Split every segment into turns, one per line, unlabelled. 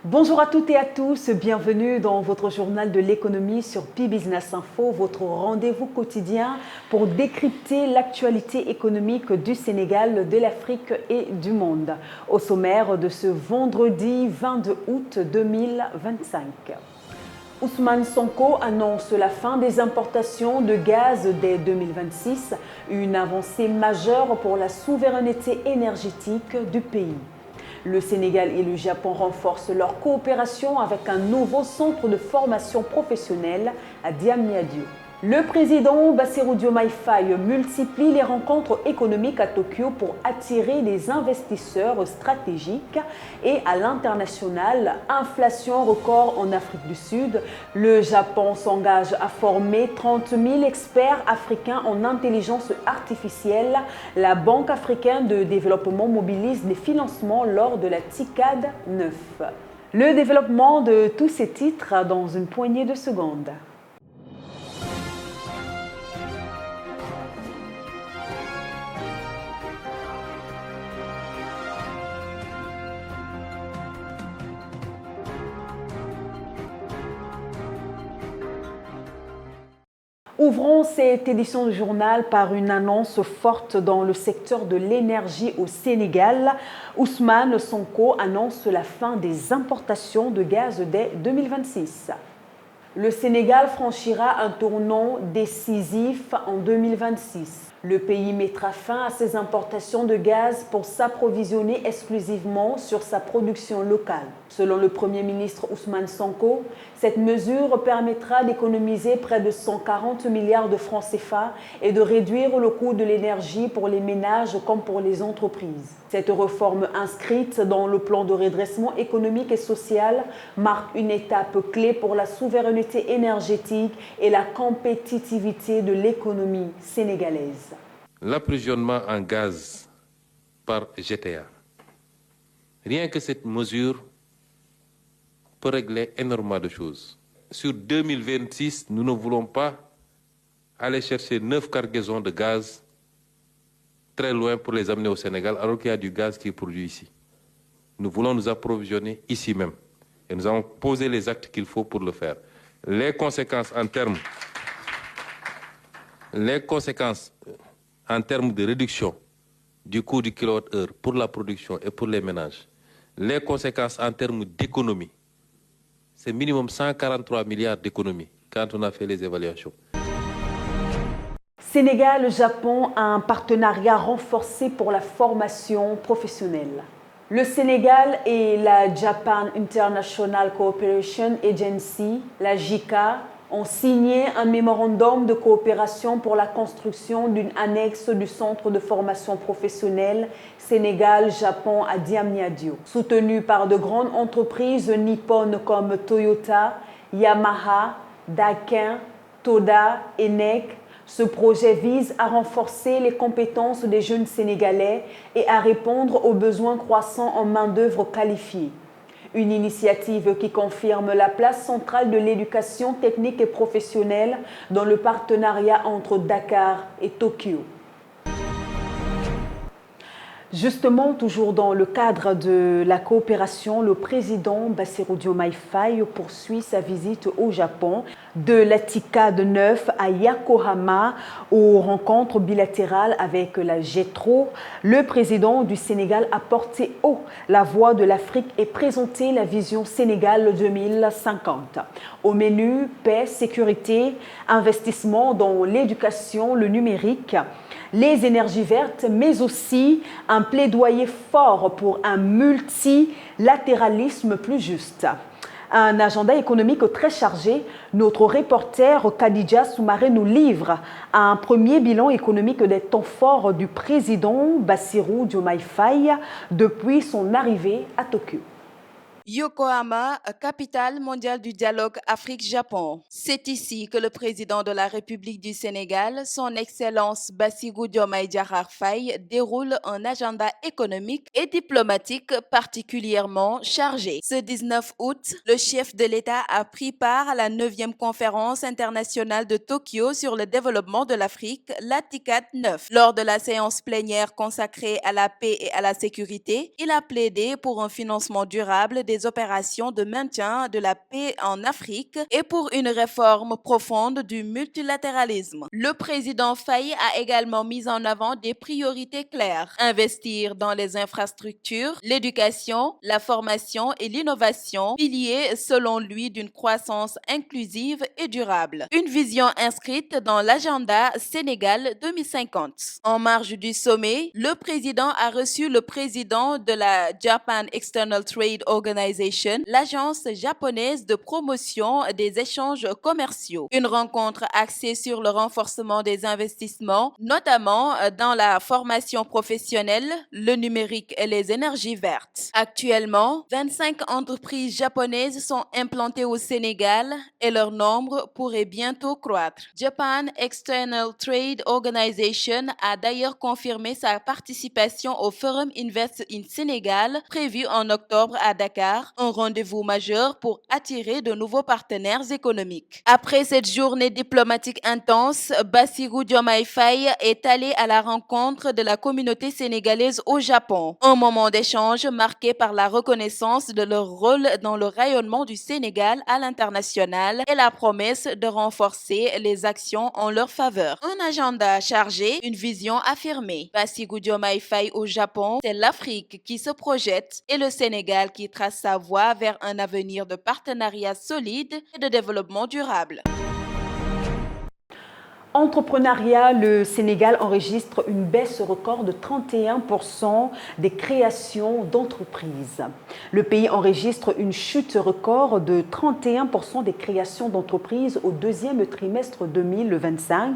Bonjour à toutes et à tous, bienvenue dans votre journal de l'économie sur Pi-Business Info, votre rendez-vous quotidien pour décrypter l'actualité économique du Sénégal, de l'Afrique et du monde. Au sommaire de ce vendredi 22 août 2025. Ousmane Sonko annonce la fin des importations de gaz dès 2026, une avancée majeure pour la souveraineté énergétique du pays. Le Sénégal et le Japon renforcent leur coopération avec un nouveau centre de formation professionnelle à Diamniadio. Le président Bassirou Diomaye Faye multiplie les rencontres économiques à Tokyo pour attirer les investisseurs stratégiques et à l'international. Inflation record en Afrique du Sud. Le Japon s'engage à former 30 000 experts africains en intelligence artificielle. La Banque africaine de développement mobilise des financements lors de la TICAD 9. Le développement de tous ces titres dans une poignée de secondes. Ouvrons cette édition du journal par une annonce forte dans le secteur de l'énergie au Sénégal. Ousmane Sonko annonce la fin des importations de gaz dès 2026. Le Sénégal franchira un tournant décisif en 2026. Le pays mettra fin à ses importations de gaz pour s'approvisionner exclusivement sur sa production locale. Selon le Premier ministre Ousmane Sonko, cette mesure permettra d'économiser près de 140 milliards de francs CFA et de réduire le coût de l'énergie pour les ménages comme pour les entreprises. Cette réforme inscrite dans le plan de redressement économique et social marque une étape clé pour la souveraineté énergétique et la compétitivité de l'économie sénégalaise.
L'approvisionnement en gaz par GTA. Rien que cette mesure peut régler énormément de choses. Sur 2026, nous ne voulons pas aller chercher 9 cargaisons de gaz très loin pour les amener au Sénégal, alors qu'il y a du gaz qui est produit ici. Nous voulons nous approvisionner ici même. Et nous avons posé les actes qu'il faut pour le faire. Les conséquences en termes de réduction du coût du kilowattheure pour la production et pour les ménages, les conséquences en termes d'économie, c'est minimum 143 milliards d'économies quand on a fait les évaluations.
Sénégal-Japon a un partenariat renforcé pour la formation professionnelle. Le Sénégal et la Japan International Cooperation Agency, la JICA, ont signé un mémorandum de coopération pour la construction d'une annexe du centre de formation professionnelle Sénégal-Japon à Diamniadio. Soutenu par de grandes entreprises nippones comme Toyota, Yamaha, Daikin, Toda et NEC, ce projet vise à renforcer les compétences des jeunes Sénégalais et à répondre aux besoins croissants en main-d'œuvre qualifiée. Une initiative qui confirme la place centrale de l'éducation technique et professionnelle dans le partenariat entre Dakar et Tokyo. Justement, toujours dans le cadre de la coopération, le président Bassirou Diomaye Faye poursuit sa visite au Japon, de la TICAD 9 à Yokohama, aux rencontres bilatérales avec la JETRO. Le président du Sénégal a porté haut la voix de l'Afrique et présenté la vision Sénégal 2050. Au menu, paix, sécurité, investissement dans l'éducation, le numérique, les énergies vertes, mais aussi un plaidoyer fort pour un multilatéralisme plus juste. Un agenda économique très chargé, notre reporter Khadija Soumaré nous livre un premier bilan économique des temps forts du président Bassirou Diomaye Faye depuis son arrivée à Tokyo.
Yokohama, capitale mondiale du dialogue Afrique-Japon. C'est ici que le président de la République du Sénégal, son Excellence Bassirou Diomaye Diakhar Faye, déroule un agenda économique et diplomatique particulièrement chargé. Ce 19 août, le chef de l'État a pris part à la 9e conférence internationale de Tokyo sur le développement de l'Afrique, la TICAD 9. Lors de la séance plénière consacrée à la paix et à la sécurité, il a plaidé pour un financement durable des des opérations de maintien de la paix en Afrique et pour une réforme profonde du multilatéralisme. Le président Faye a également mis en avant des priorités claires: investir dans les infrastructures, l'éducation, la formation et l'innovation, piliers selon lui d'une croissance inclusive et durable. Une vision inscrite dans l'agenda Sénégal 2050. En marge du sommet, le président a reçu le président de la Japan External Trade Organization, l'agence japonaise de promotion des échanges commerciaux. Une rencontre axée sur le renforcement des investissements, notamment dans la formation professionnelle, le numérique et les énergies vertes. Actuellement, 25 entreprises japonaises sont implantées au Sénégal et leur nombre pourrait bientôt croître. Japan External Trade Organization a d'ailleurs confirmé sa participation au Forum Invest in Sénégal prévu en octobre à Dakar, un rendez-vous majeur pour attirer de nouveaux partenaires économiques. Après cette journée diplomatique intense, Bassirou Diomaye Faye est allé à la rencontre de la communauté sénégalaise au Japon. Un moment d'échange marqué par la reconnaissance de leur rôle dans le rayonnement du Sénégal à l'international et la promesse de renforcer les actions en leur faveur. Un agenda chargé, une vision affirmée. Bassirou Diomaye Faye au Japon, c'est l'Afrique qui se projette et le Sénégal qui trace sa voie vers un avenir de partenariat solide et de développement durable.
Entrepreneuriat, le Sénégal enregistre une baisse record de 31% des créations d'entreprises. Le pays enregistre une chute record de 31% des créations d'entreprises au deuxième trimestre 2025.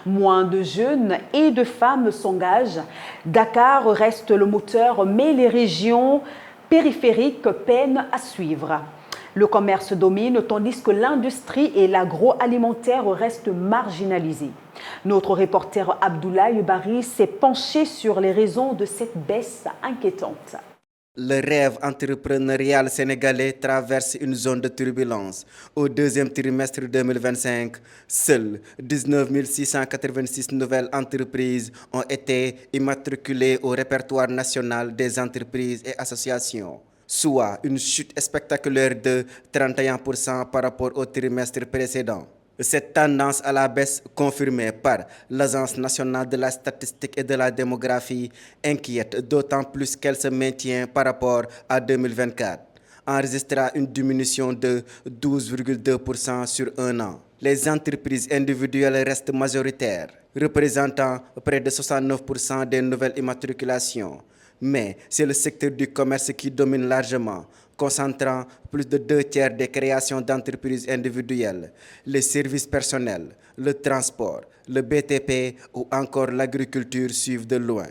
Moins de jeunes et de femmes s'engagent. Dakar reste le moteur, mais les régions périphériques peinent à suivre. Le commerce domine tandis que l'industrie et l'agroalimentaire restent marginalisés. Notre reporter Abdoulaye Bari s'est penché sur les raisons de cette baisse inquiétante.
Le rêve entrepreneurial sénégalais traverse une zone de turbulence. Au deuxième trimestre 2025, seules 19 686 nouvelles entreprises ont été immatriculées au répertoire national des entreprises et associations, soit une chute spectaculaire de 31% par rapport au trimestre précédent. Cette tendance à la baisse confirmée par l'Agence nationale de la statistique et de la démographie inquiète d'autant plus qu'elle se maintient par rapport à 2024, enregistrant une diminution de 12,2% sur un an. Les entreprises individuelles restent majoritaires, représentant près de 69% des nouvelles immatriculations. Mais c'est le secteur du commerce qui domine largement, concentrant plus de 2/3 des créations d'entreprises individuelles, les services personnels, le transport, le BTP ou encore l'agriculture suivent de loin.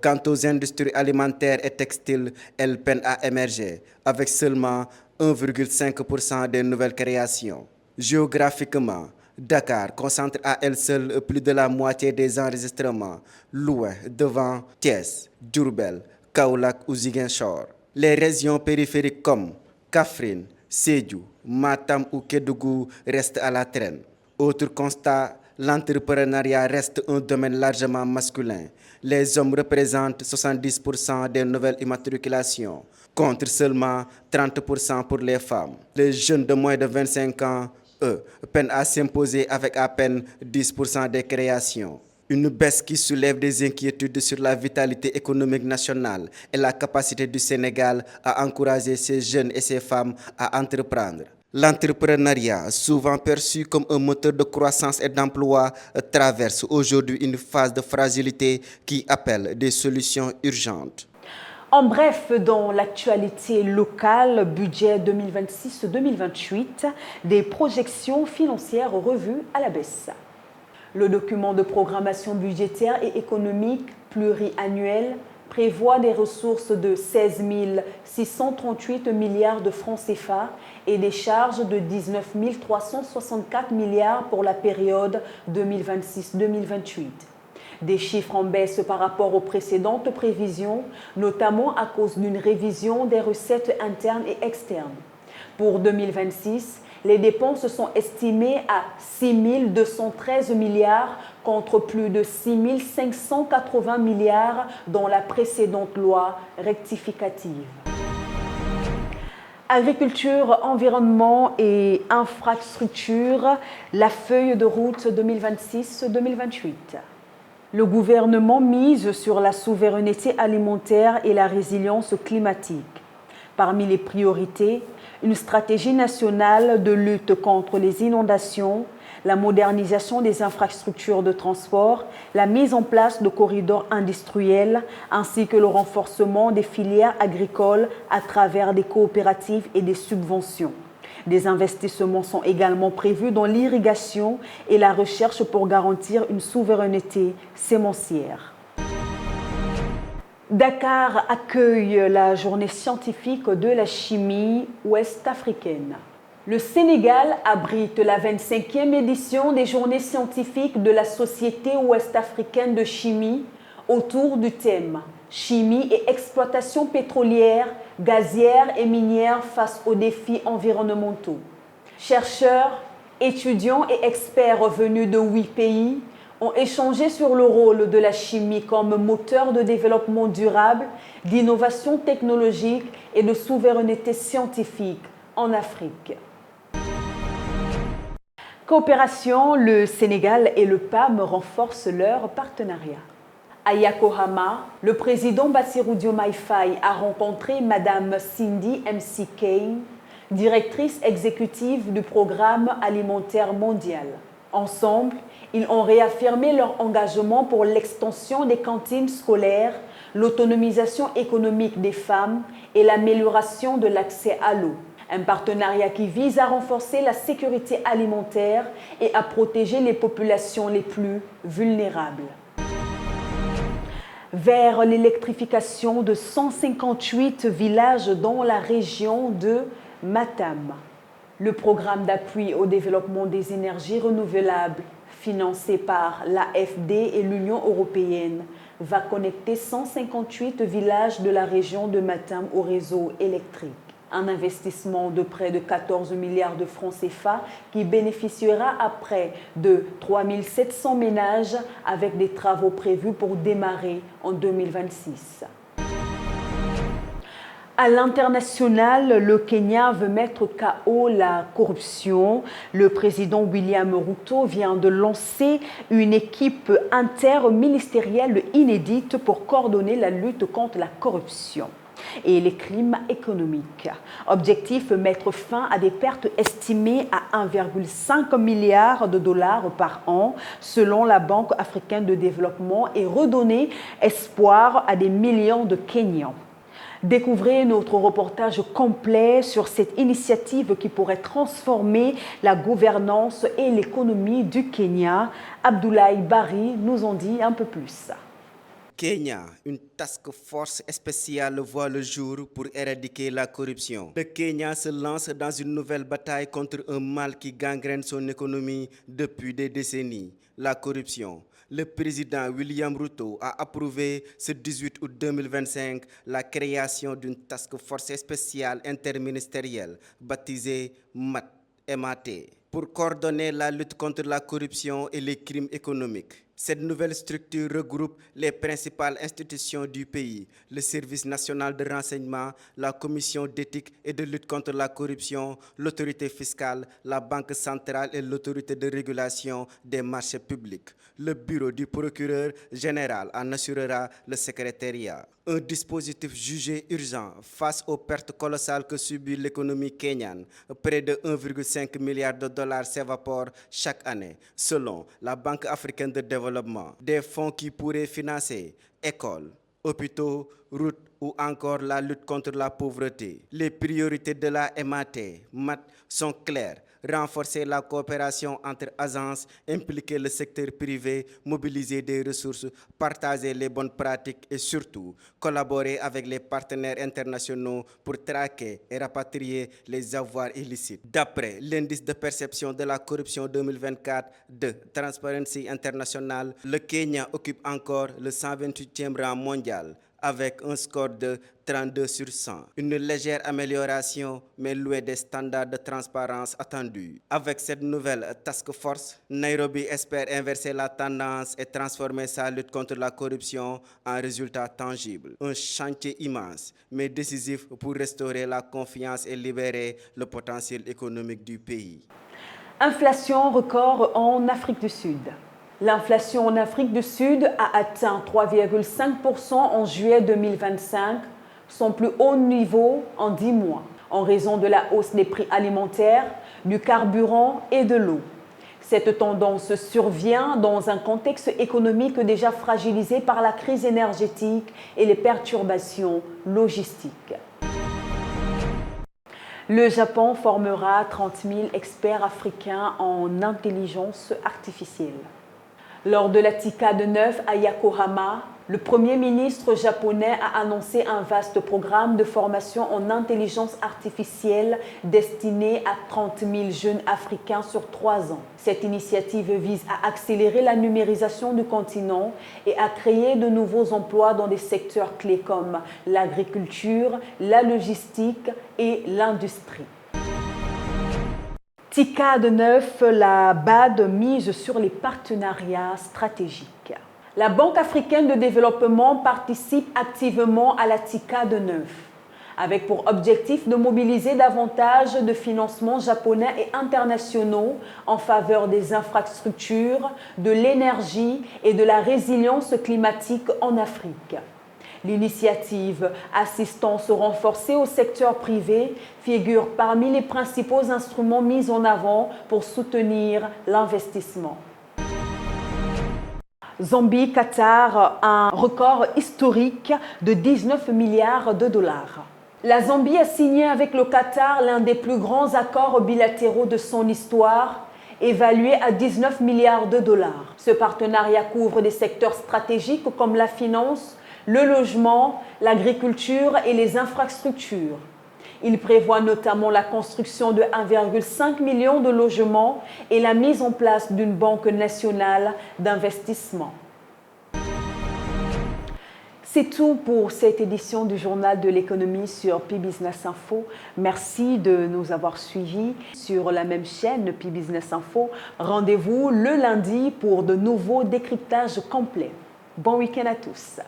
Quant aux industries alimentaires et textiles, elles peinent à émerger, avec seulement 1,5% des nouvelles créations. Géographiquement, Dakar concentre à elle seule plus de la moitié des enregistrements, loin devant Thiès, Diourbel, Kaolack ou Ziguinchor. Les régions périphériques comme Kaffrine, Sédhiou, Matam ou Kédougou restent à la traîne. Autre constat, l'entrepreneuriat reste un domaine largement masculin. Les hommes représentent 70% des nouvelles immatriculations, contre seulement 30% pour les femmes. Les jeunes de moins de 25 ans, eux, peinent à s'imposer avec à peine 10% des créations. Une baisse qui soulève des inquiétudes sur la vitalité économique nationale et la capacité du Sénégal à encourager ces jeunes et ces femmes à entreprendre. L'entrepreneuriat, souvent perçu comme un moteur de croissance et d'emploi, traverse aujourd'hui une phase de fragilité qui appelle des solutions urgentes.
En bref, dans l'actualité locale, budget 2026-2028, des projections financières revues à la baisse. Le document de programmation budgétaire et économique pluriannuel prévoit des ressources de 16 638 milliards de francs CFA et des charges de 19 364 milliards pour la période 2026-2028. Des chiffres en baisse par rapport aux précédentes prévisions, notamment à cause d'une révision des recettes internes et externes. Pour 2026, les dépenses sont estimées à 6 213 milliards contre plus de 6 580 milliards dans la précédente loi rectificative. Agriculture, environnement et infrastructure, la feuille de route 2026-2028. Le gouvernement mise sur la souveraineté alimentaire et la résilience climatique. Parmi les priorités, une stratégie nationale de lutte contre les inondations, la modernisation des infrastructures de transport, la mise en place de corridors industriels ainsi que le renforcement des filières agricoles à travers des coopératives et des subventions. Des investissements sont également prévus dans l'irrigation et la recherche pour garantir une souveraineté sémencière. Dakar accueille la journée scientifique de la chimie ouest-africaine. Le Sénégal abrite la 25e édition des journées scientifiques de la Société ouest-africaine de chimie autour du thème « Chimie et exploitation pétrolière, gazière et minière face aux défis environnementaux ». Chercheurs, étudiants et experts venus de 8 pays ont échangé sur le rôle de la chimie comme moteur de développement durable, d'innovation technologique et de souveraineté scientifique en Afrique. Coopération, le Sénégal et le PAM renforcent leur partenariat. À Yokohama, le président Bassirou Diomaye Faye a rencontré Madame Cindy M.C. Kane, directrice exécutive du Programme alimentaire mondial. Ensemble, ils ont réaffirmé leur engagement pour l'extension des cantines scolaires, l'autonomisation économique des femmes et l'amélioration de l'accès à l'eau. Un partenariat qui vise à renforcer la sécurité alimentaire et à protéger les populations les plus vulnérables. Vers l'électrification de 158 villages dans la région de Matam. Le programme d'appui au développement des énergies renouvelables, financé par l'AFD et l'Union européenne, va connecter 158 villages de la région de Matam au réseau électrique. Un investissement de près de 14 milliards de francs CFA qui bénéficiera à près de 3 700 ménages avec des travaux prévus pour démarrer en 2026. À l'international, le Kenya veut mettre KO la corruption. Le président William Ruto vient de lancer une équipe interministérielle inédite pour coordonner la lutte contre la corruption et les crimes économiques. Objectif, mettre fin à des pertes estimées à 1,5 milliard de dollars par an selon la Banque africaine de développement et redonner espoir à des millions de Kenyans. Découvrez notre reportage complet sur cette initiative qui pourrait transformer la gouvernance et l'économie du Kenya. Abdoulaye Bari nous en dit un peu plus.
Kenya, une task force spéciale voit le jour pour éradiquer la corruption. Le Kenya se lance dans une nouvelle bataille contre un mal qui gangrène son économie depuis des décennies, la corruption. Le président William Ruto a approuvé ce 18 août 2025 la création d'une task force spéciale interministérielle baptisée MAT, pour coordonner la lutte contre la corruption et les crimes économiques. Cette nouvelle structure regroupe les principales institutions du pays, le Service national de renseignement, la Commission d'éthique et de lutte contre la corruption, l'autorité fiscale, la Banque centrale et l'autorité de régulation des marchés publics. Le bureau du procureur général en assurera le secrétariat. Un dispositif jugé urgent face aux pertes colossales que subit l'économie kenyane. Près de 1,5 milliard de dollars s'évaporent chaque année, selon la Banque africaine de développement. Des fonds qui pourraient financer écoles, hôpitaux, routes ou encore la lutte contre la pauvreté. Les priorités de la MAT sont claires. Renforcer la coopération entre agences, impliquer le secteur privé, mobiliser des ressources, partager les bonnes pratiques et surtout collaborer avec les partenaires internationaux pour traquer et rapatrier les avoirs illicites. D'après l'indice de perception de la corruption 2024 de Transparency International, le Kenya occupe encore le 128e rang mondial avec un score de 32 sur 100. Une légère amélioration, mais loin des standards de transparence attendus. Avec cette nouvelle task force, Nairobi espère inverser la tendance et transformer sa lutte contre la corruption en résultat tangible. Un chantier immense, mais décisif pour restaurer la confiance et libérer le potentiel économique du pays.
Inflation record en Afrique du Sud. L'inflation en Afrique du Sud a atteint 3,5% en juillet 2025, son plus haut niveau en 10 mois, en raison de la hausse des prix alimentaires, du carburant et de l'eau. Cette tendance survient dans un contexte économique déjà fragilisé par la crise énergétique et les perturbations logistiques. Le Japon formera 30 000 experts africains en intelligence artificielle. Lors de la TICAD 9 à Yokohama, le Premier ministre japonais a annoncé un vaste programme de formation en intelligence artificielle destiné à 30 000 jeunes Africains sur 3 ans. Cette initiative vise à accélérer la numérisation du continent et à créer de nouveaux emplois dans des secteurs clés comme l'agriculture, la logistique et l'industrie. TICAD 9, la BAD mise sur les partenariats stratégiques. La Banque africaine de développement participe activement à la TICAD 9, avec pour objectif de mobiliser davantage de financements japonais et internationaux en faveur des infrastructures, de l'énergie et de la résilience climatique en Afrique. L'initiative Assistance renforcée au secteur privé figure parmi les principaux instruments mis en avant pour soutenir l'investissement. Zambie-Qatar, un record historique de 19 milliards de dollars. La Zambie a signé avec le Qatar l'un des plus grands accords bilatéraux de son histoire, évalué à 19 milliards de dollars. Ce partenariat couvre des secteurs stratégiques comme la finance, le logement, l'agriculture et les infrastructures. Il prévoit notamment la construction de 1,5 million de logements et la mise en place d'une banque nationale d'investissement. C'est tout pour cette édition du Journal de l'économie sur P-Business Info. Merci de nous avoir suivis sur la même chaîne P-Business Info. Rendez-vous le lundi pour de nouveaux décryptages complets. Bon week-end à tous.